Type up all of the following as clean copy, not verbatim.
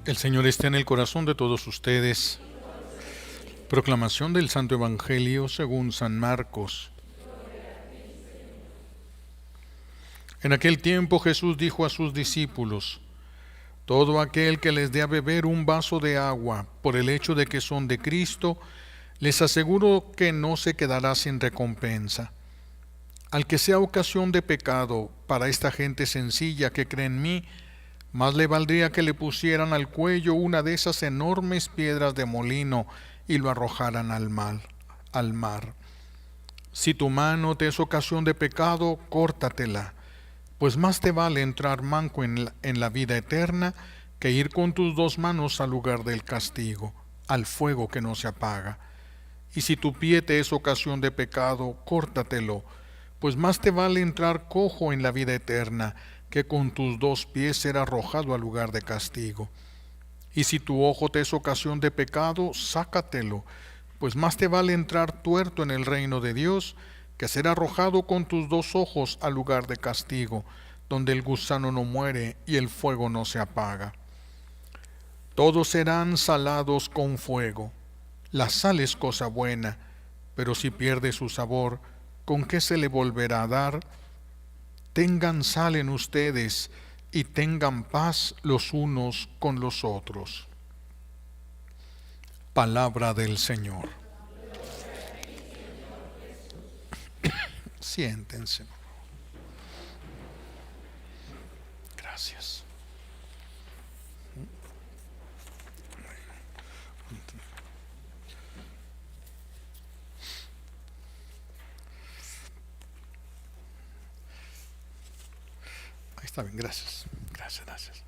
El Señor está en el corazón de todos ustedes. Proclamación del Santo Evangelio según San Marcos. En aquel tiempo Jesús dijo a sus discípulos: todo aquel que les dé a beber un vaso de agua, por el hecho de que son de Cristo, les aseguro que no se quedará sin recompensa. Al que sea ocasión de pecado para esta gente sencilla que cree en mí, más le valdría que le pusieran al cuello una de esas enormes piedras de molino y lo arrojaran al mar. Si tu mano te es ocasión de pecado, córtatela, pues más te vale entrar manco en la vida eterna que ir con tus dos manos al lugar del castigo, al fuego que no se apaga. Y si tu pie te es ocasión de pecado, córtatelo, pues más te vale entrar cojo en la vida eterna que con tus dos pies ser arrojado al lugar de castigo. Y si tu ojo te es ocasión de pecado, sácatelo, pues más te vale entrar tuerto en el reino de Dios que ser arrojado con tus dos ojos al lugar de castigo, donde el gusano no muere y el fuego no se apaga. Todos serán salados con fuego. La sal es cosa buena, pero si pierde su sabor, ¿con qué se le volverá a dar? Tengan sal en ustedes y tengan paz los unos con los otros. Palabra del Señor. Siéntense. Gracias. Ahí está bien, gracias. Gracias.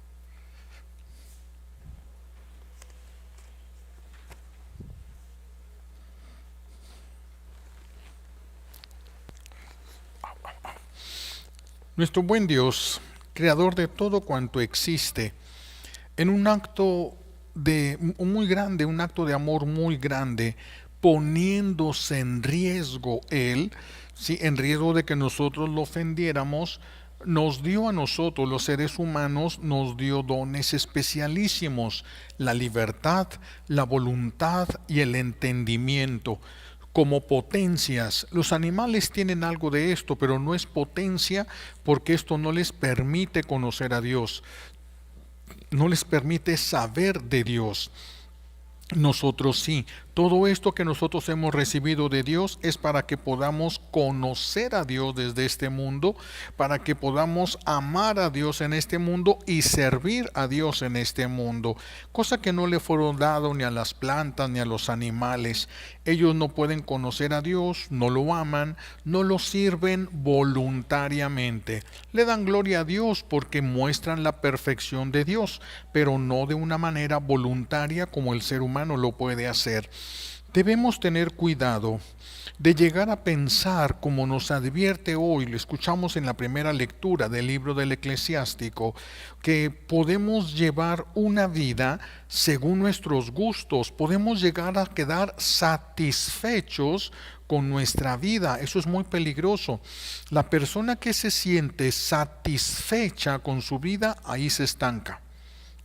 Nuestro buen Dios, creador de todo cuanto existe, en un acto muy grande, un acto de amor muy grande, poniéndose en riesgo Él, ¿sí? En riesgo de que nosotros lo ofendiéramos, nos dio a nosotros, los seres humanos, nos dio dones especialísimos: la libertad, la voluntad y el entendimiento. Como potencias, los animales tienen algo de esto, pero no es potencia, porque esto no les permite conocer a Dios, no les permite saber de Dios. Nosotros sí. Todo esto que nosotros hemos recibido de Dios es para que podamos conocer a Dios desde este mundo, para que podamos amar a Dios en este mundo y servir a Dios en este mundo, cosa que no le fueron dado ni a las plantas ni a los animales. Ellos no pueden conocer a Dios, no lo aman, no lo sirven voluntariamente. Le dan gloria a Dios porque muestran la perfección de Dios, pero no de una manera voluntaria como el ser humano lo puede hacer. Debemos tener cuidado de llegar a pensar, como nos advierte hoy, lo escuchamos en la primera lectura del libro del Eclesiástico, que podemos llevar una vida según nuestros gustos, podemos llegar a quedar satisfechos con nuestra vida. Eso es muy peligroso. La persona que se siente satisfecha con su vida, ahí se estanca.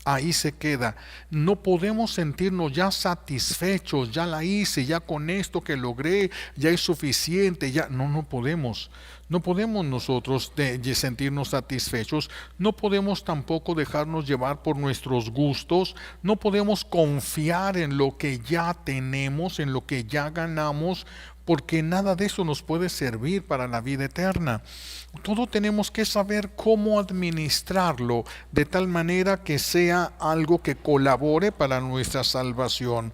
Ahí se queda. No podemos sentirnos ya satisfechos, ya la hice, ya con esto que logré, ya es suficiente, ya no podemos. No podemos nosotros de sentirnos satisfechos, no podemos tampoco dejarnos llevar por nuestros gustos, no podemos confiar en lo que ya tenemos, en lo que ya ganamos, porque nada de eso nos puede servir para la vida eterna. Todo tenemos que saber cómo administrarlo de tal manera que sea algo que colabore para nuestra salvación.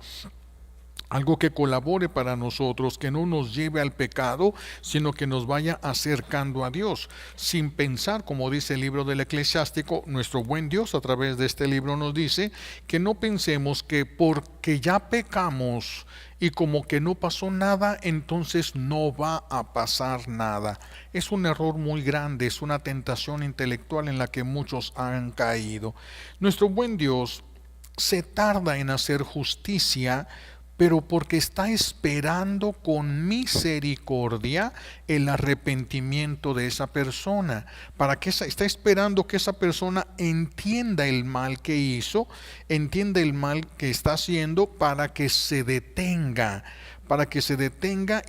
Algo que colabore para nosotros, que no nos lleve al pecado, sino que nos vaya acercando a Dios, sin pensar, como dice el libro del Eclesiástico. Nuestro buen Dios a través de este libro nos dice que no pensemos que porque ya pecamos y como que no pasó nada, entonces no va a pasar nada. Es un error muy grande, es una tentación intelectual en la que muchos han caído. Nuestro buen Dios se tarda en hacer justicia pero porque está esperando con misericordia el arrepentimiento de esa persona, para que está esperando que esa persona entienda el mal que hizo, entienda el mal que está haciendo, para que se detenga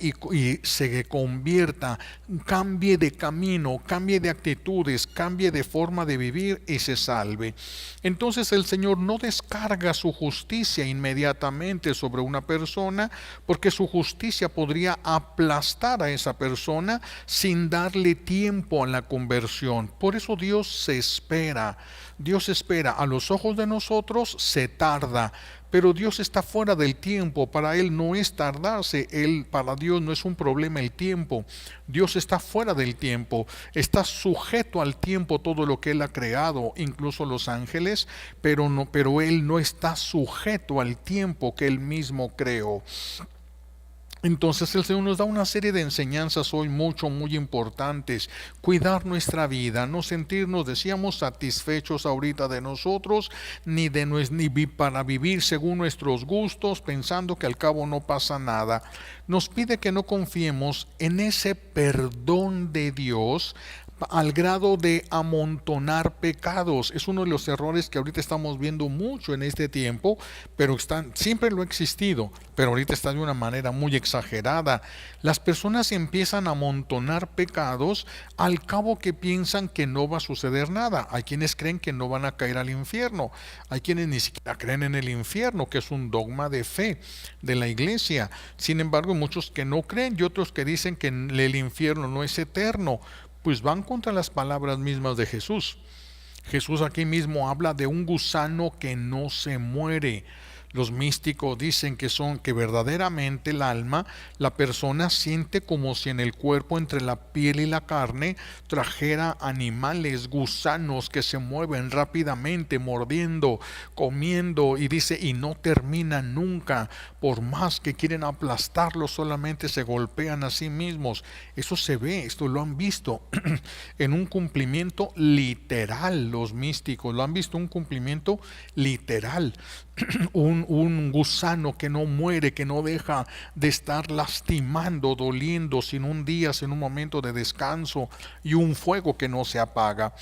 y se convierta, cambie de camino, cambie de actitudes, cambie de forma de vivir y se salve. Entonces el Señor no descarga su justicia inmediatamente sobre una persona, porque su justicia podría aplastar a esa persona sin darle tiempo a la conversión. Por eso Dios se espera. Dios espera. A los ojos de nosotros se tarda, pero Dios está fuera del tiempo. Para Él no es tardarse. Para Dios no es un problema el tiempo. Dios está fuera del tiempo. Está sujeto al tiempo todo lo que Él ha creado, incluso los ángeles, pero Él no está sujeto al tiempo que Él mismo creó. Entonces el Señor nos da una serie de enseñanzas hoy muy importantes. Cuidar nuestra vida, no sentirnos, decíamos, satisfechos ahorita de nosotros, ni para vivir según nuestros gustos, pensando que al cabo no pasa nada. Nos pide que no confiemos en ese perdón de Dios al grado de amontonar pecados. Es uno de los errores que ahorita estamos viendo mucho en este tiempo, pero siempre lo ha existido, pero ahorita está de una manera muy exagerada. Las personas empiezan a amontonar pecados al cabo que piensan que no va a suceder nada. Hay quienes creen que no van a caer al infierno, hay quienes ni siquiera creen en el infierno, que es un dogma de fe de la iglesia. Sin embargo, muchos que no creen y otros que dicen que el infierno no es eterno, pues van contra las palabras mismas de Jesús. Jesús aquí mismo habla de un gusano que no se muere. Los místicos dicen que verdaderamente el alma, la persona siente como si en el cuerpo, entre la piel y la carne, trajera animales, gusanos que se mueven rápidamente, mordiendo, comiendo, y dice, y no terminan nunca. Por más que quieren aplastarlo, solamente se golpean a sí mismos. Eso se ve, esto lo han visto en un cumplimiento literal. Los místicos lo han visto, un cumplimiento literal. Un gusano que no muere, que no deja de estar lastimando, doliendo, sin un día, sin un momento de descanso, y un fuego que no se apaga.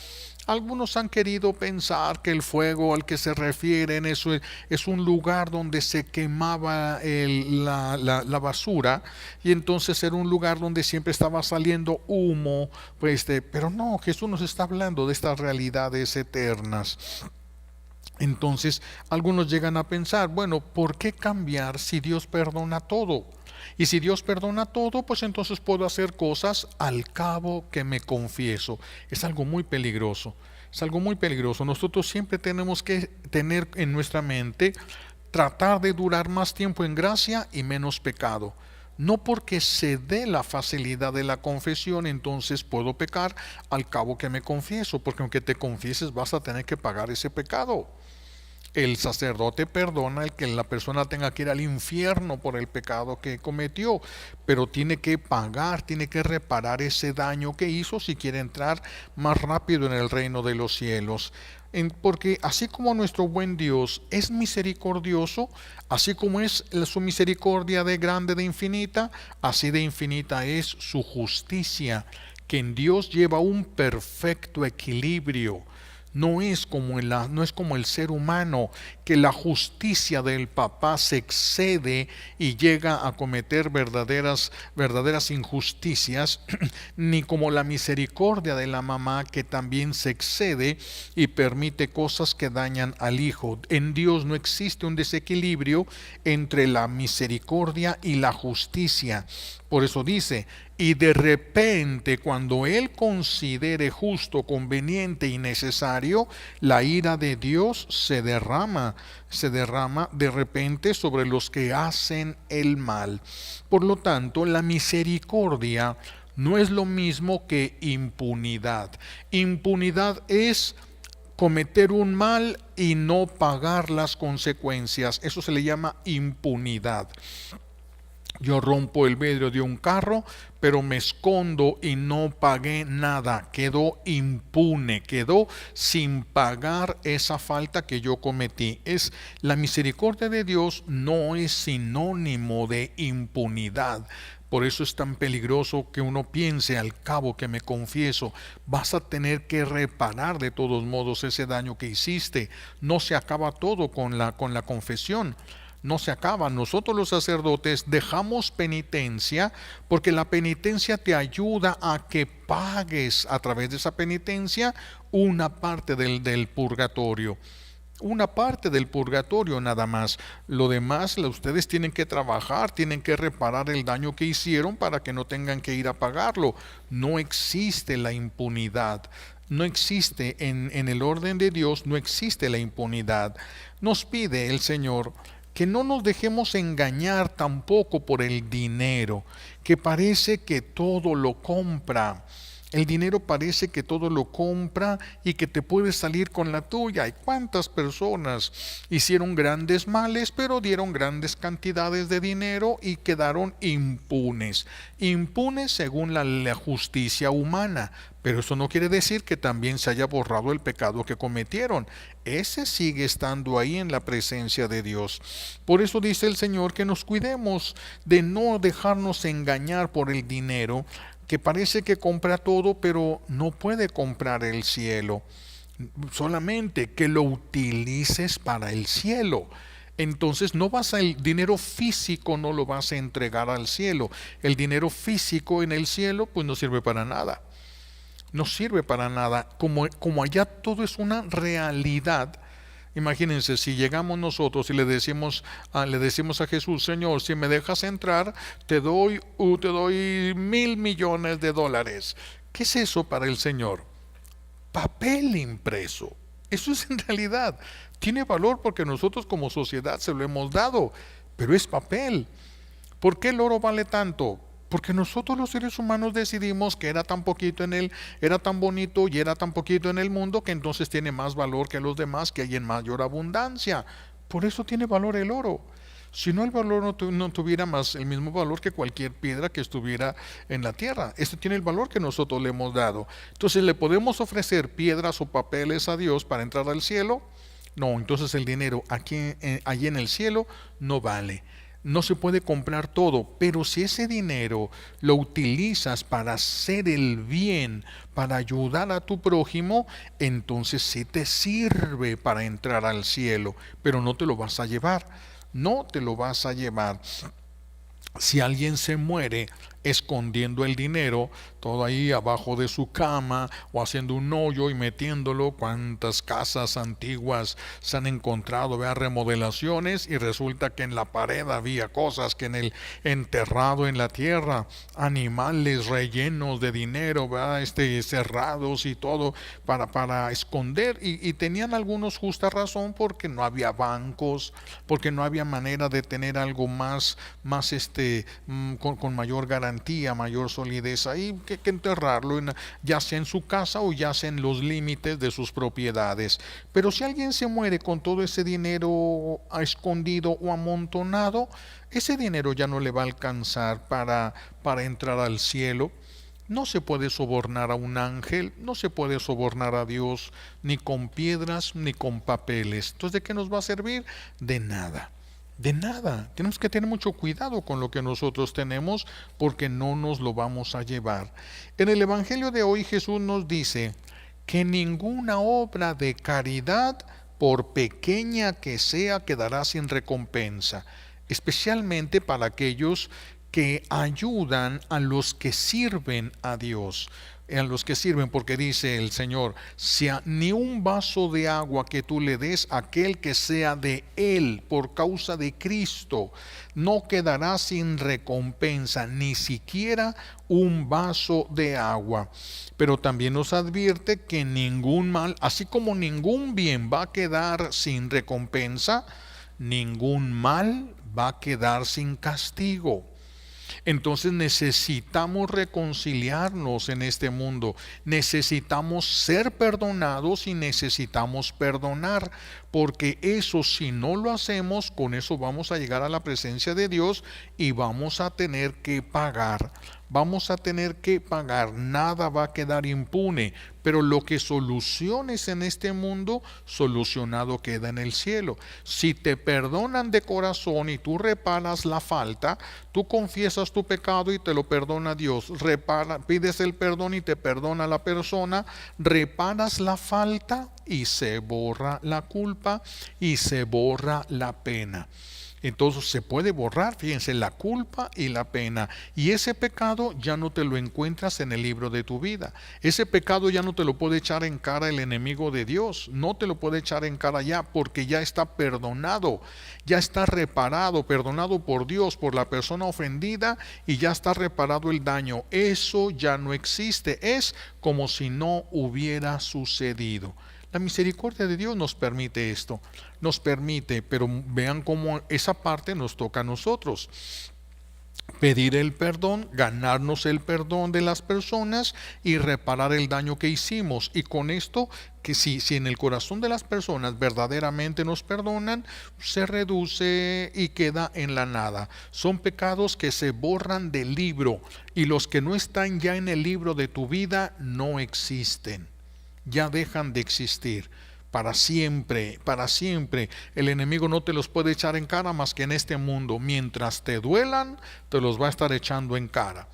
Algunos han querido pensar que el fuego al que se refieren es un lugar donde se quemaba la basura, y entonces era un lugar donde siempre estaba saliendo humo, pero no, Jesús nos está hablando de estas realidades eternas. Entonces, algunos llegan a pensar, bueno, ¿por qué cambiar si Dios perdona todo? Y si Dios perdona todo, pues entonces puedo hacer cosas al cabo que me confieso. Es algo muy peligroso, es algo muy peligroso. Nosotros siempre tenemos que tener en nuestra mente, tratar de durar más tiempo en gracia y menos pecado. No porque se dé la facilidad de la confesión, entonces puedo pecar al cabo que me confieso, porque aunque te confieses vas a tener que pagar ese pecado. El sacerdote perdona el que la persona tenga que ir al infierno por el pecado que cometió, pero tiene que pagar, tiene que reparar ese daño que hizo si quiere entrar más rápido en el reino de los cielos. Porque así como nuestro buen Dios es misericordioso, así como es su misericordia de grande, de infinita, así de infinita es su justicia, que en Dios lleva un perfecto equilibrio. No es como el ser humano, que la justicia del papá se excede y llega a cometer verdaderas injusticias, ni como la misericordia de la mamá, que también se excede y permite cosas que dañan al hijo. En Dios no existe un desequilibrio entre la misericordia y la justicia. Por eso dice, y de repente, cuando Él considere justo, conveniente y necesario, la ira de Dios se derrama de repente sobre los que hacen el mal. Por lo tanto, la misericordia no es lo mismo que impunidad. Impunidad es cometer un mal y no pagar las consecuencias. Eso se le llama impunidad. Yo rompo el vidrio de un carro, pero me escondo y no pagué nada. Quedó impune, quedó sin pagar esa falta que yo cometí. La misericordia de Dios no es sinónimo de impunidad. Por eso es tan peligroso que uno piense al cabo que me confieso, vas a tener que reparar de todos modos ese daño que hiciste. No se acaba todo con la confesión. No se acaba. Nosotros los sacerdotes dejamos penitencia porque la penitencia te ayuda a que pagues a través de esa penitencia una parte del purgatorio. Una parte del purgatorio nada más. Lo demás, ustedes tienen que trabajar, tienen que reparar el daño que hicieron para que no tengan que ir a pagarlo. No existe la impunidad. No existe en el orden de Dios, no existe la impunidad. Nos pide el Señor que no nos dejemos engañar tampoco por el dinero, que parece que todo lo compra. El dinero parece que todo lo compra y que te puedes salir con la tuya. ¿Y cuántas personas hicieron grandes males, pero dieron grandes cantidades de dinero y quedaron impunes? Impunes según la justicia humana. Pero eso no quiere decir que también se haya borrado el pecado que cometieron. Ese sigue estando ahí en la presencia de Dios. Por eso dice el Señor que nos cuidemos de no dejarnos engañar por el dinero, que parece que compra todo, pero no puede comprar el cielo. Solamente que lo utilices para el cielo. Entonces el dinero físico no lo vas a entregar al cielo. El dinero físico en el cielo pues no sirve para nada. No sirve para nada. Como allá todo es una realidad. Imagínense, si llegamos nosotros y le decimos a Jesús, Señor, si me dejas entrar, te doy $1,000,000,000. ¿Qué es eso para el Señor? Papel impreso. Eso es en realidad. Tiene valor porque nosotros como sociedad se lo hemos dado, pero es papel. ¿Por qué el oro vale tanto? Porque nosotros los seres humanos decidimos que era tan poquito en él, era tan bonito y era tan poquito en el mundo que entonces tiene más valor que los demás, que hay en mayor abundancia. Por eso tiene valor el oro. Si no, el valor no tuviera más el mismo valor que cualquier piedra que estuviera en la tierra. Este tiene el valor que nosotros le hemos dado. Entonces, ¿le podemos ofrecer piedras o papeles a Dios para entrar al cielo? No, entonces el dinero allí en el cielo no vale. No se puede comprar todo, pero si ese dinero lo utilizas para hacer el bien, para ayudar a tu prójimo, entonces sí te sirve para entrar al cielo, pero no te lo vas a llevar, no te lo vas a llevar. Si alguien se muere escondiendo el dinero, todo ahí abajo de su cama o haciendo un hoyo y metiéndolo, cuántas casas antiguas se han encontrado, vea, remodelaciones, y resulta que en la pared había cosas que enterrado en la tierra, animales rellenos de dinero, vea, cerrados y todo para esconder, y tenían algunos justa razón porque no había bancos, porque no había manera de tener algo más con mayor garantía, mayor solidez ahí, que enterrarlo ya sea en su casa o ya sea en los límites de sus propiedades. Pero si alguien se muere con todo ese dinero escondido o amontonado, ese dinero ya no le va a alcanzar para entrar al cielo. No se puede sobornar a un ángel, no se puede sobornar a Dios, ni con piedras ni con papeles. Entonces, ¿de qué nos va a servir? De nada. De nada. Tenemos que tener mucho cuidado con lo que nosotros tenemos porque no nos lo vamos a llevar. En el Evangelio de hoy Jesús nos dice que ninguna obra de caridad, por pequeña que sea, quedará sin recompensa, especialmente para aquellos que ayudan a los que sirven a Dios. A los que sirven, porque dice el Señor, ni un vaso de agua que tú le des a aquel que sea de él por causa de Cristo, no quedará sin recompensa, ni siquiera un vaso de agua. Pero también nos advierte que ningún mal, así como ningún bien va a quedar sin recompensa, ningún mal va a quedar sin castigo. Entonces necesitamos reconciliarnos en este mundo, necesitamos ser perdonados y necesitamos perdonar, porque eso, si no lo hacemos, con eso vamos a llegar a la presencia de Dios y vamos a tener que pagar. Vamos a tener que pagar, nada va a quedar impune, pero lo que soluciones en este mundo, solucionado queda en el cielo. Si te perdonan de corazón y tú reparas la falta, tú confiesas tu pecado y te lo perdona Dios, pides el perdón y te perdona la persona, reparas la falta y se borra la culpa y se borra la pena. Entonces se puede borrar, fíjense, la culpa y la pena. Y ese pecado ya no te lo encuentras en el libro de tu vida. Ese pecado ya no te lo puede echar en cara el enemigo de Dios. No te lo puede echar en cara ya, porque ya está perdonado, ya está reparado, perdonado por Dios, por la persona ofendida, y ya está reparado el daño. Eso ya no existe. Es como si no hubiera sucedido. La misericordia de Dios nos permite esto, nos permite, pero vean cómo esa parte nos toca a nosotros. Pedir el perdón, ganarnos el perdón de las personas y reparar el daño que hicimos. Y con esto, que si en el corazón de las personas verdaderamente nos perdonan, se reduce y queda en la nada. Son pecados que se borran del libro, y los que no están ya en el libro de tu vida no existen. Ya dejan de existir para siempre, para siempre. El enemigo no te los puede echar en cara más que en este mundo. Mientras te duelan, te los va a estar echando en cara.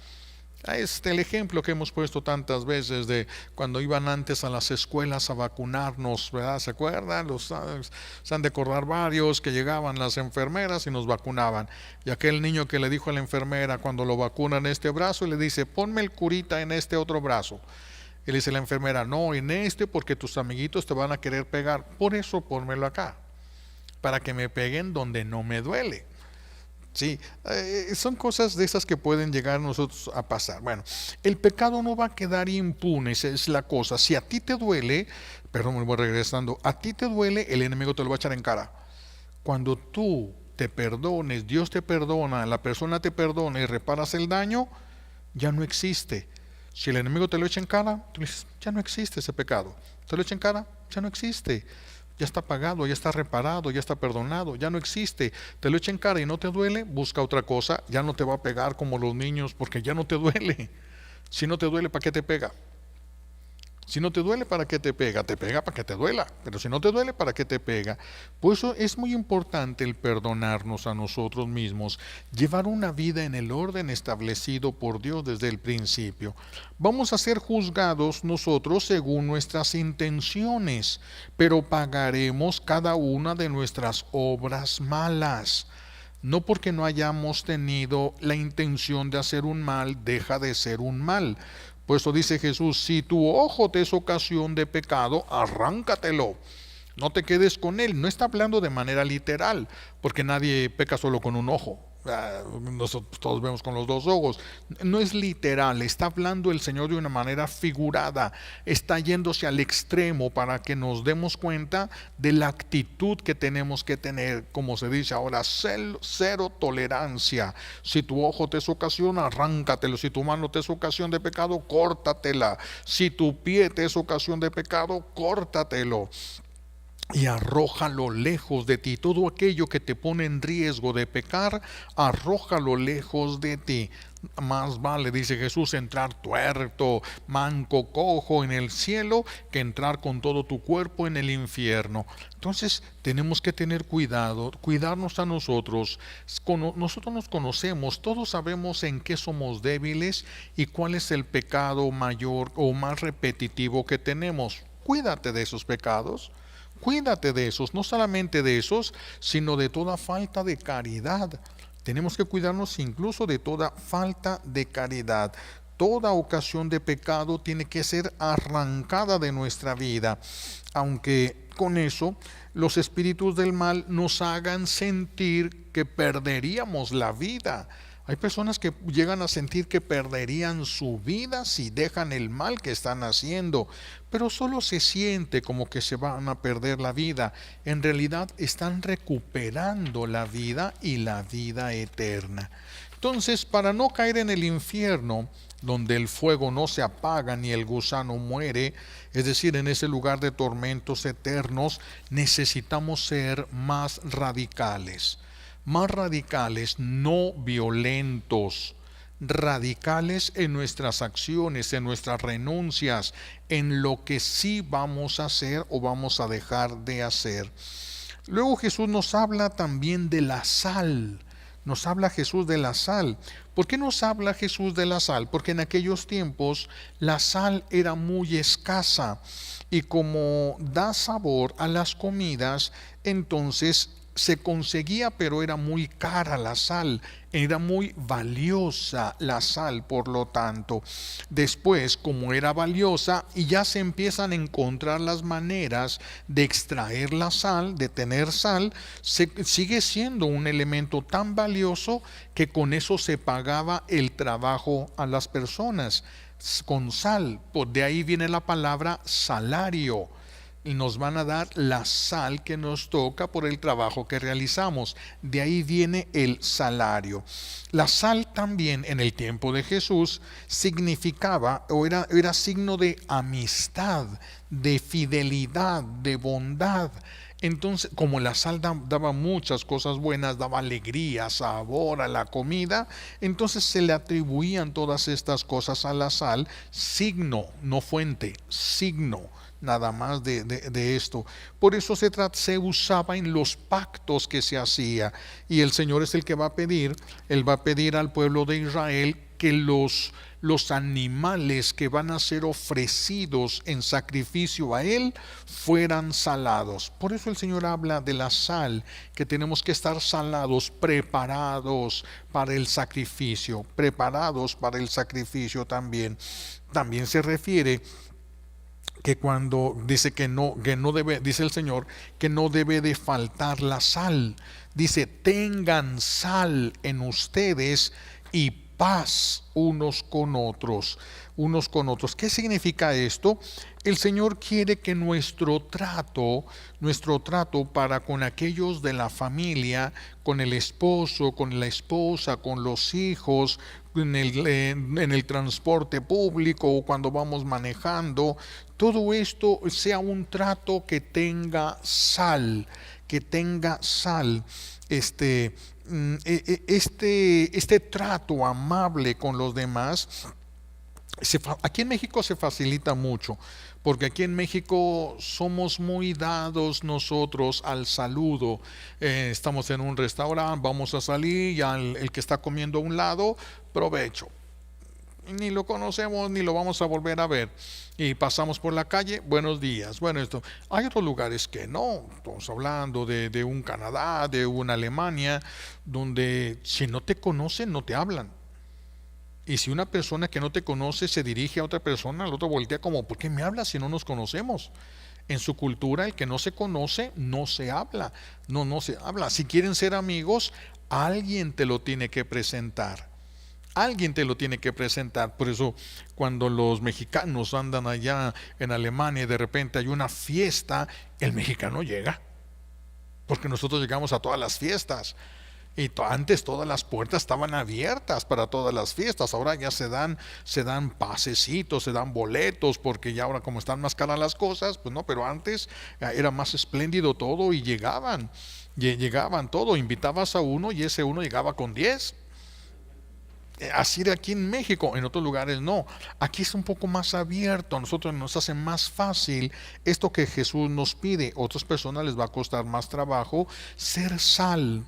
El ejemplo que hemos puesto tantas veces de cuando iban antes a las escuelas a vacunarnos, ¿verdad? ¿Se acuerdan? Se han de acordar varios que llegaban las enfermeras y nos vacunaban. Y aquel niño que le dijo a la enfermera cuando lo vacunan en este brazo, y le dice, ponme el curita en este otro brazo. Y le dice la enfermera, no, en este, porque tus amiguitos te van a querer pegar. Por eso pónmelo acá, para que me peguen donde no me duele. Sí, son cosas de esas que pueden llegar a nosotros a pasar. Bueno, el pecado no va a quedar impune, esa es la cosa. Si a ti te duele, perdón, me voy regresando, a ti te duele, el enemigo te lo va a echar en cara. Cuando tú te perdones, Dios te perdona, la persona te perdona y reparas el daño, ya no existe. Si el enemigo te lo echa en cara, tú dices, ya no existe ese pecado. Te lo echa en cara, ya no existe. Ya está pagado, ya está reparado, ya está perdonado, ya no existe. Te lo echa en cara y no te duele, busca otra cosa. Ya no te va a pegar como los niños porque ya no te duele. Si no te duele, ¿para qué te pega? Si no te duele, ¿para qué te pega? Te pega para que te duela, pero si no te duele, ¿para qué te pega? Por eso es muy importante el perdonarnos a nosotros mismos, llevar una vida en el orden establecido por Dios desde el principio. Vamos a ser juzgados nosotros según nuestras intenciones, pero pagaremos cada una de nuestras obras malas. No porque no hayamos tenido la intención de hacer un mal, deja de ser un mal. Por eso dice Jesús, si tu ojo te es ocasión de pecado, arráncatelo. No te quedes con él. No está hablando de manera literal, porque nadie peca solo con un ojo. Nosotros todos vemos con los dos ojos. No es literal, está hablando el Señor de una manera figurada. Está yéndose al extremo para que nos demos cuenta de la actitud que tenemos que tener. Como se dice ahora, cero tolerancia. Si tu ojo te es ocasión, arráncatelo. Si tu mano te es ocasión de pecado, córtatela. Si tu pie te es ocasión de pecado, córtatelo. Y arrójalo lejos de ti. Todo aquello que te pone en riesgo de pecar, arrójalo lejos de ti. Más vale, dice Jesús, entrar tuerto, manco, cojo en el cielo, que entrar con todo tu cuerpo en el infierno. Entonces tenemos que tener cuidado, cuidarnos a nosotros. Nosotros nos conocemos, todos sabemos en qué somos débiles y cuál es el pecado mayor o más repetitivo que tenemos. Cuídate de esos pecados. Cuídate de esos, no solamente de esos, sino de toda falta de caridad. Tenemos que cuidarnos incluso de toda falta de caridad. Toda ocasión de pecado tiene que ser arrancada de nuestra vida, aunque con eso los espíritus del mal nos hagan sentir que perderíamos la vida. Hay personas que llegan a sentir que perderían su vida si dejan el mal que están haciendo, pero solo se siente como que se van a perder la vida. En realidad están recuperando la vida y la vida eterna. Entonces, para no caer en el infierno, donde el fuego no se apaga ni el gusano muere, es decir, en ese lugar de tormentos eternos, necesitamos ser más radicales, no violentos, radicales en nuestras acciones, en nuestras renuncias, en lo que sí vamos a hacer o vamos a dejar de hacer. Luego Jesús nos habla también de la sal. Nos habla Jesús de la sal. ¿Por qué nos habla Jesús de la sal? Porque en aquellos tiempos la sal era muy escasa y como da sabor a las comidas, entonces se conseguía, pero era muy cara la sal, era muy valiosa la sal, por lo tanto. Después, como era valiosa, y ya se empiezan a encontrar las maneras de extraer la sal, de tener sal, sigue siendo un elemento tan valioso que con eso se pagaba el trabajo a las personas, con sal. Pues de ahí viene la palabra salario. Y nos van a dar la sal que nos toca por el trabajo que realizamos. De ahí viene el salario. La sal también en el tiempo de Jesús significaba o era signo de amistad, de fidelidad, de bondad. Entonces, como la sal daba muchas cosas buenas, daba alegría, sabor a la comida, entonces se le atribuían todas estas cosas a la sal, signo, no fuente, signo nada más de esto. Por eso se usaba en los pactos que se hacía. Y el Señor es el que va a pedir, Él va a pedir al pueblo de Israel que los animales que van a ser ofrecidos en sacrificio a Él fueran salados. Por eso el Señor habla de la sal, que tenemos que estar salados, preparados para el sacrificio, preparados para el sacrificio también. También se refiere que cuando dice que no debe, dice el Señor, que no debe de faltar la sal. Dice, tengan sal en ustedes y paz unos con otros, unos con otros. ¿Qué significa esto? El Señor quiere que nuestro trato para con aquellos de la familia, con el esposo, con la esposa, con los hijos, en el transporte público o cuando vamos manejando, todo esto sea un trato que tenga sal, que tenga sal. Este trato amable con los demás, aquí en México se facilita mucho, porque aquí en México somos muy dados nosotros al saludo. Estamos en un restaurante, vamos a salir, ya el que está comiendo a un lado, provecho. Ni lo conocemos ni lo vamos a volver a ver. Y pasamos por la calle, buenos días. Bueno, esto, hay otros lugares que no. Estamos hablando de un Canadá, de una Alemania, donde si no te conocen, no te hablan. Y si una persona que no te conoce se dirige a otra persona, el otro voltea como, ¿por qué me hablas si no nos conocemos? En su cultura, el que no se conoce, no se habla. No se habla. Si quieren ser amigos, alguien te lo tiene que presentar. Alguien te lo tiene que presentar. Por eso cuando los mexicanos andan allá en Alemania y de repente hay una fiesta, el mexicano llega. Porque nosotros llegamos a todas las fiestas. Y antes todas las puertas estaban abiertas para todas las fiestas. Ahora ya se dan pasecitos, se dan boletos, porque ya ahora como están más caras las cosas, pues no, pero antes era más espléndido todo y llegaban todo. Invitabas a uno y ese uno llegaba con 10. Así de aquí en México, en otros lugares no. Aquí es un poco más abierto, a nosotros nos hace más fácil esto que Jesús nos pide. A otras personas les va a costar más trabajo ser sal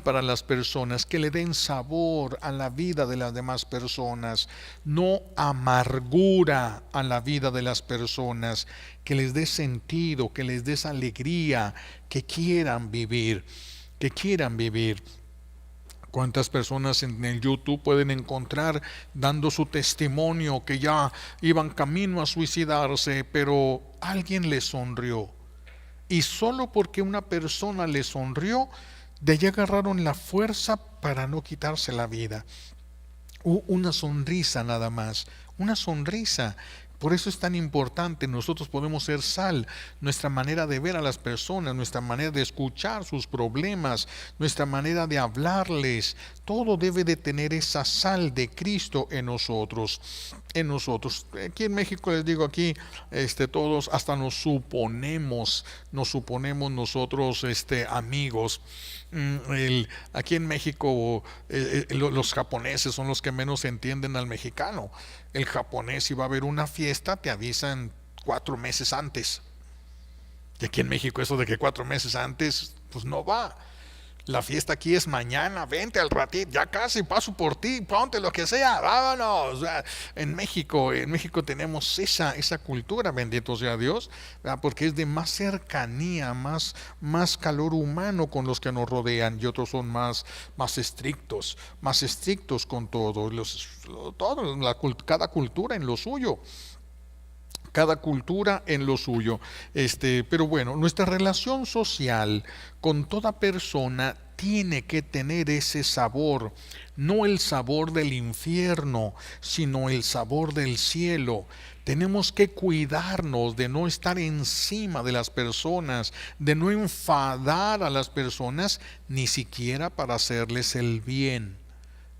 para las personas, que le den sabor a la vida de las demás personas, no amargura a la vida de las personas, que les dé sentido, que les des alegría, que quieran vivir, que quieran vivir. ¿Cuántas personas en el YouTube pueden encontrar dando su testimonio que ya iban camino a suicidarse, pero alguien les sonrió? Y solo porque una persona les sonrió, de allí agarraron la fuerza para no quitarse la vida. Una sonrisa nada más, una sonrisa Por eso es tan importante, nosotros podemos ser sal, nuestra manera de ver a las personas, nuestra manera de escuchar sus problemas, nuestra manera de hablarles, todo debe de tener esa sal de Cristo en nosotros, en nosotros. Aquí en México les digo aquí, todos hasta nos suponemos nosotros, amigos. Aquí en México los japoneses son los que menos entienden al mexicano. El japonés, si va a haber una fiesta, te avisan 4 meses antes. Y aquí en México eso de que 4 meses antes, pues no va. La fiesta aquí es mañana, vente al ratito, ya casi paso por ti, ponte lo que sea, vámonos. O sea, en México tenemos esa cultura, bendito sea Dios, ¿verdad? Porque es de más cercanía, más calor humano con los que nos rodean, y otros son más estrictos con todo, cada cultura en lo suyo. Cada cultura en lo suyo. Pero bueno, nuestra relación social con toda persona tiene que tener ese sabor, no el sabor del infierno, sino el sabor del cielo. Tenemos que cuidarnos de no estar encima de las personas, de no enfadar a las personas, ni siquiera para hacerles el bien.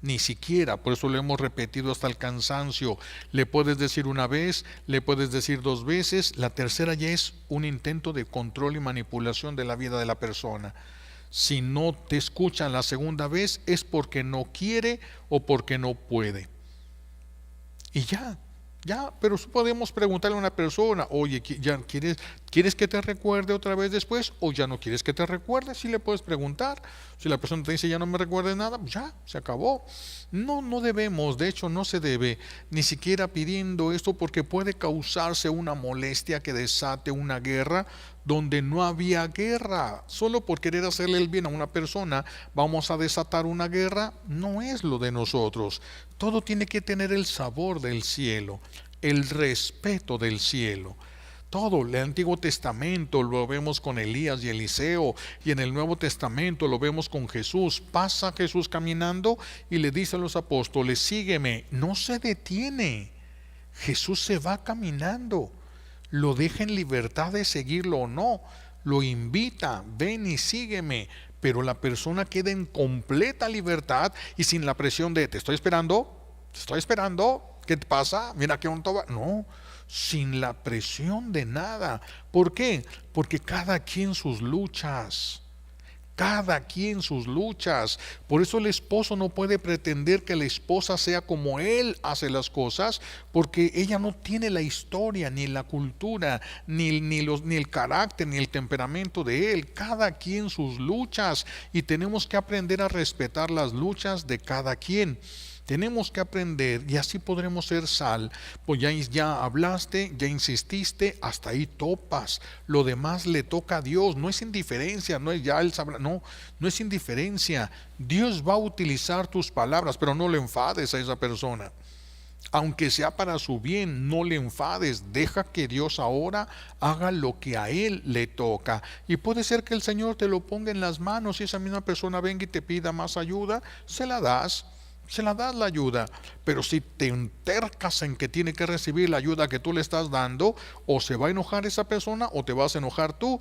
Ni siquiera, por eso lo hemos repetido hasta el cansancio. Le puedes decir una vez, le puedes decir 2 veces, la tercera ya es un intento de control y manipulación de la vida de la persona. Si no te escuchan la segunda vez es porque no quiere o porque no puede. Y ya, pero podemos preguntarle a una persona, oye, ¿ya quieres que te recuerde otra vez después o ya no quieres que te recuerde? Si le puedes preguntar. Si la persona te dice ya no me recuerdes nada, pues ya, se acabó. No debemos, de hecho no se debe ni siquiera pidiendo esto porque puede causarse una molestia que desate una guerra donde no había guerra. Solo por querer hacerle el bien a una persona vamos a desatar una guerra, no es lo de nosotros. Todo tiene que tener el sabor del cielo, el respeto del cielo. Todo, el Antiguo Testamento lo vemos con Elías y Eliseo, y en el Nuevo Testamento lo vemos con Jesús. Pasa Jesús caminando y le dice a los apóstoles, sígueme. No se detiene. Jesús se va caminando. Lo deja en libertad de seguirlo o no. Lo invita, ven y sígueme. Pero la persona queda en completa libertad y sin la presión de te estoy esperando, ¿qué te pasa? Mira que un toba. No, sin la presión de nada. ¿Por qué? Porque cada quien sus luchas. Cada quien sus luchas. Por eso el esposo no puede pretender que la esposa sea como él hace las cosas, porque ella no tiene la historia, ni la cultura, ni el carácter, ni el temperamento de él. Cada quien sus luchas, y tenemos que aprender a respetar las luchas de cada quien. Tenemos que aprender y así podremos ser sal. Pues ya hablaste, ya insististe, hasta ahí topas. Lo demás le toca a Dios. No es indiferencia, no es ya Él sabrá. No es indiferencia. Dios va a utilizar tus palabras, pero no le enfades a esa persona. Aunque sea para su bien, no le enfades. Deja que Dios ahora haga lo que a Él le toca. Y puede ser que el Señor te lo ponga en las manos y esa misma persona venga y te pida más ayuda, se la das la ayuda, pero si te entercas en que tiene que recibir la ayuda que tú le estás dando, o se va a enojar esa persona o te vas a enojar tú,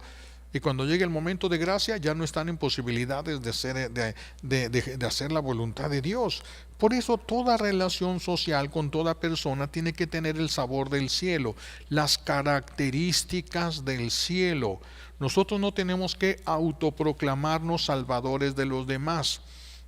y cuando llegue el momento de gracia ya no están en posibilidades de hacer la voluntad de Dios. Por eso toda relación social con toda persona tiene que tener el sabor del cielo, las características del cielo. Nosotros no tenemos que autoproclamarnos salvadores de los demás.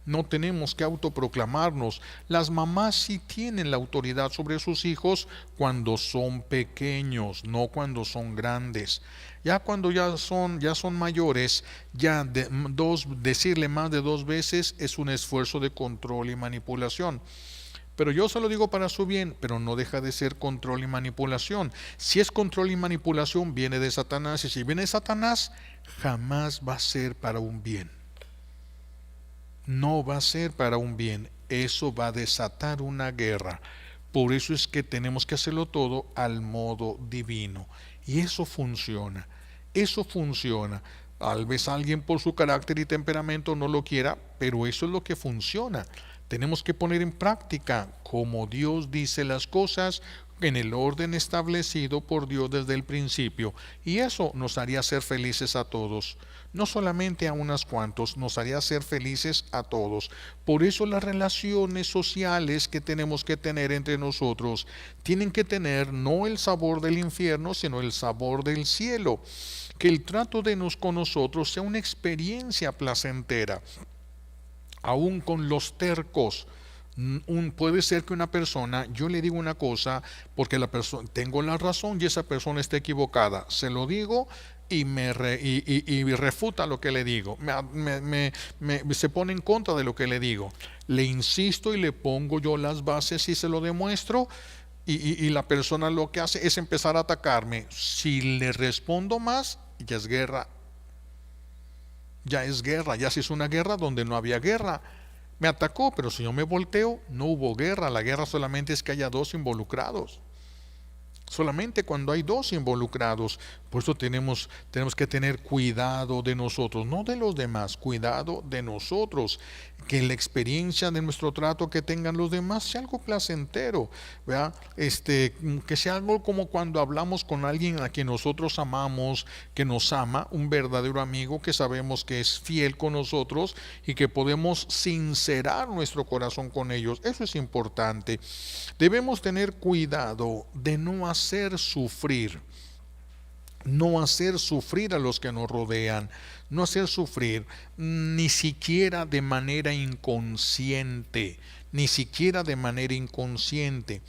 No tenemos que autoproclamarnos. Las mamás sí tienen la autoridad sobre sus hijos cuando son pequeños, no cuando son grandes. Ya cuando ya son mayores, decirle más de 2 veces es un esfuerzo de control y manipulación. Pero yo se lo digo para su bien, pero no deja de ser control y manipulación. Si es control y manipulación, viene de Satanás, y si viene de Satanás, jamás va a ser para un bien. No va a ser para un bien, eso va a desatar una guerra. Por eso es que tenemos que hacerlo todo al modo divino. Y eso funciona, eso funciona. Tal vez alguien por su carácter y temperamento no lo quiera, pero eso es lo que funciona. Tenemos que poner en práctica como Dios dice las cosas, en el orden establecido por Dios desde el principio. Y eso nos haría ser felices a todos. No solamente a unos cuantos, nos haría ser felices a todos. Por eso las relaciones sociales que tenemos que tener entre nosotros tienen que tener no el sabor del infierno, sino el sabor del cielo. Que el trato de nos con nosotros sea una experiencia placentera, aún con los tercos. Puede ser que una persona, yo le digo una cosa porque la persona, tengo la razón y esa persona está equivocada. Se lo digo y y refuta lo que le digo. Se pone en contra de lo que le digo. Le insisto y le pongo yo las bases y se lo demuestro. Y la persona lo que hace es empezar a atacarme. Si le respondo más, ya es guerra. Ya es guerra, ya se hizo una guerra donde no había guerra. Me atacó, pero si yo me volteo, no hubo guerra. La guerra solamente es que haya dos involucrados. Solamente cuando hay dos involucrados. Por eso tenemos que tener cuidado de nosotros, no de los demás, cuidado de nosotros. Que la experiencia de nuestro trato que tengan los demás sea algo placentero, ¿verdad? Que sea algo como cuando hablamos con alguien a quien nosotros amamos, que nos ama, un verdadero amigo que sabemos que es fiel con nosotros y que podemos sincerar nuestro corazón con ellos. Eso es importante. Debemos tener cuidado de no hacer sufrir. No hacer sufrir a los que nos rodean, no hacer sufrir ni siquiera de manera inconsciente, ni siquiera de manera inconsciente.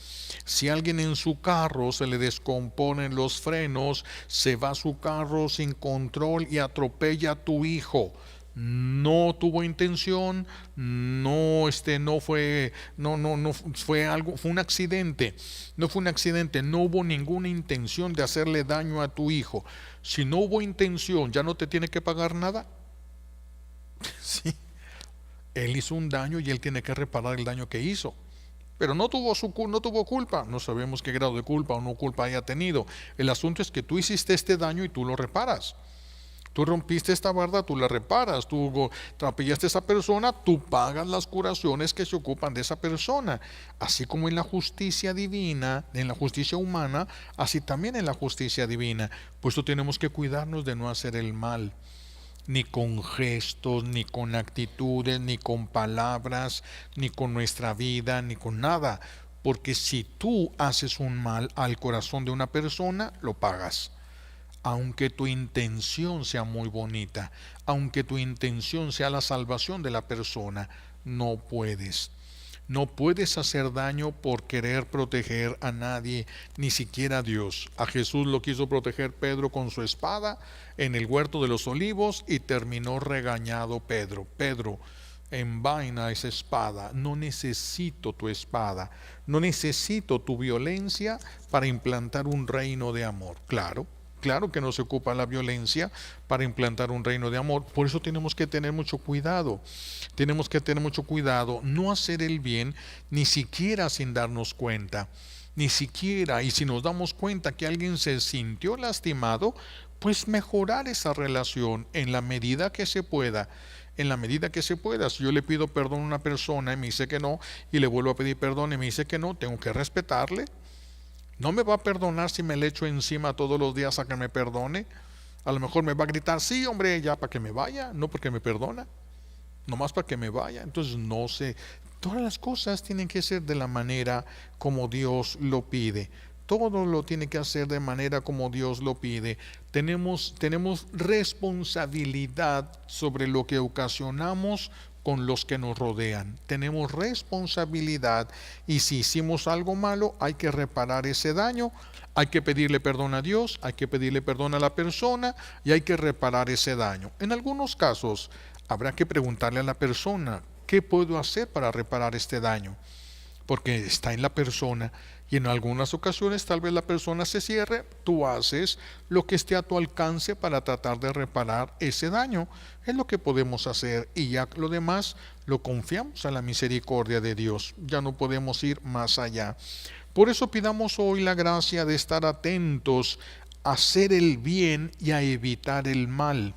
Si a alguien en su carro se le descomponen los frenos, se va a su carro sin control y atropella a tu hijo. No tuvo intención, no fue, no fue algo, fue un accidente, no fue un accidente, no hubo ninguna intención de hacerle daño a tu hijo. Si no hubo intención, ya no te tiene que pagar nada. Sí, él hizo un daño y él tiene que reparar el daño que hizo. Pero no tuvo culpa, no sabemos qué grado de culpa o no culpa haya tenido. El asunto es que tú hiciste este daño y tú lo reparas. Tú rompiste esta barda, tú la reparas. Tú atropellaste a esa persona, tú pagas las curaciones que se ocupan de esa persona. Así como en la justicia divina, en la justicia humana, así también en la justicia divina. Por eso tenemos que cuidarnos de no hacer el mal. Ni con gestos, ni con actitudes, ni con palabras, ni con nuestra vida, ni con nada. Porque si tú haces un mal al corazón de una persona, lo pagas. Aunque tu intención sea muy bonita, aunque tu intención sea la salvación de la persona, no puedes. No puedes hacer daño por querer proteger a nadie, ni siquiera a Dios. A Jesús lo quiso proteger Pedro con su espada en el huerto de los olivos y terminó regañado Pedro. Pedro, envaina esa espada. No necesito tu espada, no necesito tu violencia para implantar un reino de amor. Claro que no se ocupa la violencia para implantar un reino de amor. Por eso tenemos que tener mucho cuidado. Tenemos que tener mucho cuidado, no hacer el bien ni siquiera sin darnos cuenta. Ni siquiera, y si nos damos cuenta que alguien se sintió lastimado, pues mejorar esa relación en la medida que se pueda. En la medida que se pueda. Si yo le pido perdón a una persona y me dice que no, y le vuelvo a pedir perdón y me dice que no, tengo que respetarle. No me va a perdonar si me le echo encima todos los días a que me perdone. A lo mejor me va a gritar, sí, hombre, ya para que me vaya, no porque me perdona, nomás para que me vaya. Entonces, no sé, todas las cosas tienen que ser de la manera como Dios lo pide. Todo lo tiene que hacer de manera como Dios lo pide. Tenemos responsabilidad sobre lo que ocasionamos con los que nos rodean. Tenemos responsabilidad y si hicimos algo malo hay que reparar ese daño, hay que pedirle perdón a Dios, hay que pedirle perdón a la persona y hay que reparar ese daño. En algunos casos habrá que preguntarle a la persona, ¿qué puedo hacer para reparar este daño? Porque está en la persona y en algunas ocasiones tal vez la persona se cierre, tú haces lo que esté a tu alcance para tratar de reparar ese daño. Es lo que podemos hacer y ya lo demás lo confiamos a la misericordia de Dios. Ya no podemos ir más allá. Por eso pidamos hoy la gracia de estar atentos a hacer el bien y a evitar el mal.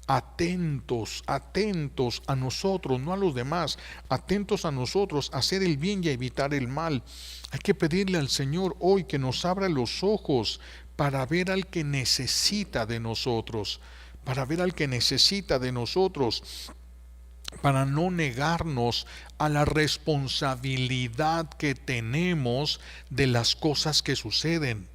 atentos, atentos a nosotros, no a los demás, atentos a nosotros, a hacer el bien y a evitar el mal. Hay que pedirle al Señor hoy que nos abra los ojos para ver al que necesita de nosotros, para ver al que necesita de nosotros, para no negarnos a la responsabilidad que tenemos de las cosas que suceden.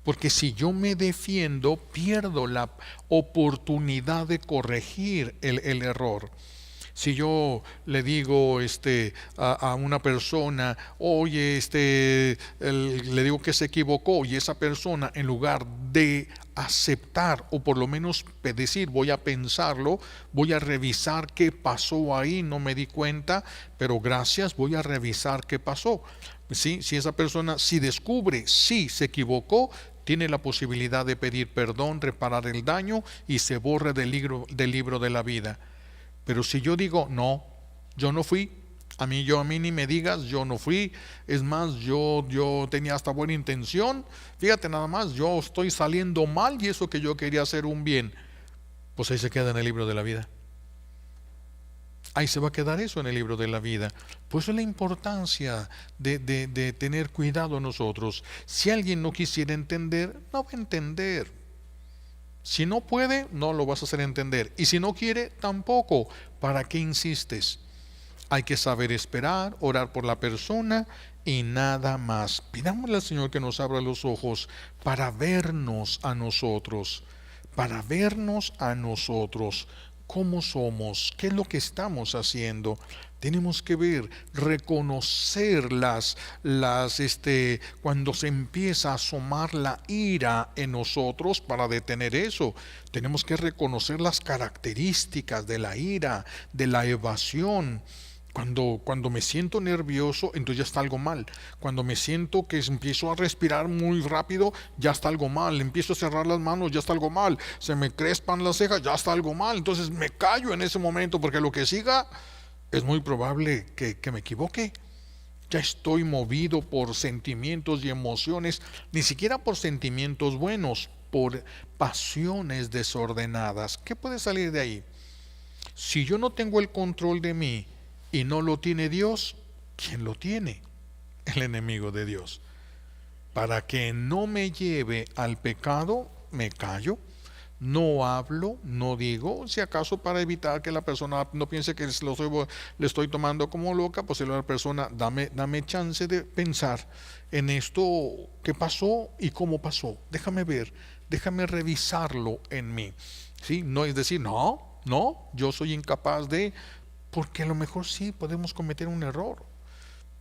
Porque si yo me defiendo, pierdo la oportunidad de corregir el error. Si yo le digo a una persona, oye, le digo que se equivocó, y esa persona, en lugar de aceptar o por lo menos decir voy a pensarlo, voy a revisar qué pasó ahí, no me di cuenta, pero gracias, voy a revisar qué pasó. ¿Sí? Si esa persona, si descubre si se equivocó, tiene la posibilidad de pedir perdón, reparar el daño y se borra del libro de la vida. Pero si yo digo, no, yo no fui, a mí ni me digas, yo no fui, es más, yo tenía hasta buena intención, fíjate nada más, yo estoy saliendo mal y eso que yo quería hacer un bien, pues ahí se queda en el libro de la vida. Ahí se va a quedar eso en el libro de la vida. Por eso es la importancia de tener cuidado nosotros. Si alguien no quisiera entender, no va a entender. Si no puede, no lo vas a hacer entender. Y si no quiere, tampoco. ¿Para qué insistes? Hay que saber esperar, orar por la persona y nada más. Pidámosle al Señor que nos abra los ojos para vernos a nosotros. Para vernos a nosotros. ¿Cómo somos? ¿Qué es lo que estamos haciendo? Tenemos que ver, reconocer cuando se empieza a asomar la ira en nosotros para detener eso. Tenemos que reconocer las características de la ira, de la evasión. Cuando me siento nervioso, entonces ya está algo mal. Cuando me siento que empiezo a respirar muy rápido, ya está algo mal. Empiezo a cerrar las manos, ya está algo mal. Se me crespan las cejas, ya está algo mal. Entonces me callo en ese momento, porque lo que siga es muy probable que me equivoque. Ya estoy movido por sentimientos y emociones, ni siquiera por sentimientos buenos, por pasiones desordenadas. ¿Qué puede salir de ahí? Si yo no tengo el control de mí, y no lo tiene Dios, ¿quién lo tiene? El enemigo de Dios. Para que no me lleve al pecado, me callo, no hablo, no digo, si acaso para evitar que la persona no piense que le estoy tomando como loca, pues la persona, dame chance de pensar en esto, qué pasó y cómo pasó. Déjame ver, déjame revisarlo en mí. ¿Sí? No es decir, no, yo soy incapaz de... Porque a lo mejor sí podemos cometer un error.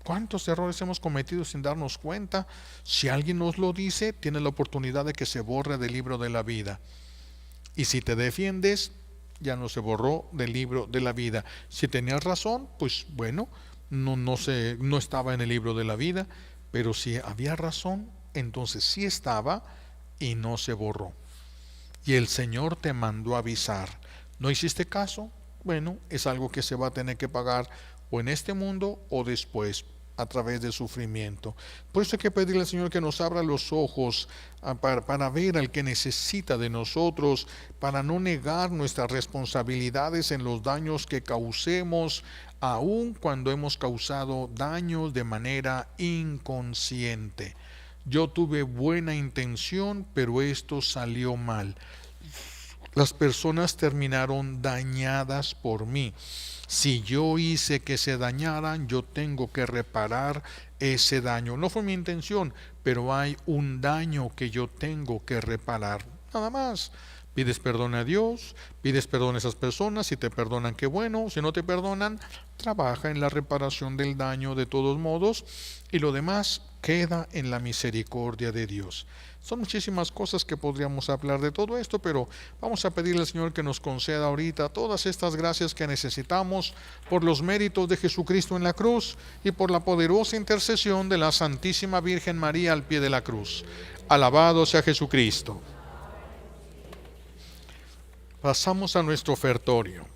¿Cuántos errores hemos cometido sin darnos cuenta? Si alguien nos lo dice, tiene la oportunidad de que se borre del libro de la vida. Y si te defiendes, ya no se borró del libro de la vida. Si tenías razón, pues bueno, no estaba en el libro de la vida. Pero si había razón, entonces sí estaba y no se borró. Y el Señor te mandó a avisar. ¿No hiciste caso? Bueno, es algo que se va a tener que pagar o en este mundo o después a través del sufrimiento. Por eso hay que pedirle al Señor que nos abra los ojos para ver al que necesita de nosotros, para no negar nuestras responsabilidades en los daños que causemos, aun cuando hemos causado daños de manera inconsciente. Yo tuve buena intención, pero esto salió mal. Las personas terminaron dañadas por mí. Si yo hice que se dañaran, yo tengo que reparar ese daño. No fue mi intención, pero hay un daño que yo tengo que reparar. Nada más. Pides perdón a Dios, pides perdón a esas personas, si te perdonan, qué bueno, si no te perdonan, trabaja en la reparación del daño de todos modos y lo demás queda en la misericordia de Dios. Son muchísimas cosas que podríamos hablar de todo esto, pero vamos a pedirle al Señor que nos conceda ahorita todas estas gracias que necesitamos por los méritos de Jesucristo en la cruz y por la poderosa intercesión de la Santísima Virgen María al pie de la cruz. Alabado sea Jesucristo. Pasamos a nuestro ofertorio.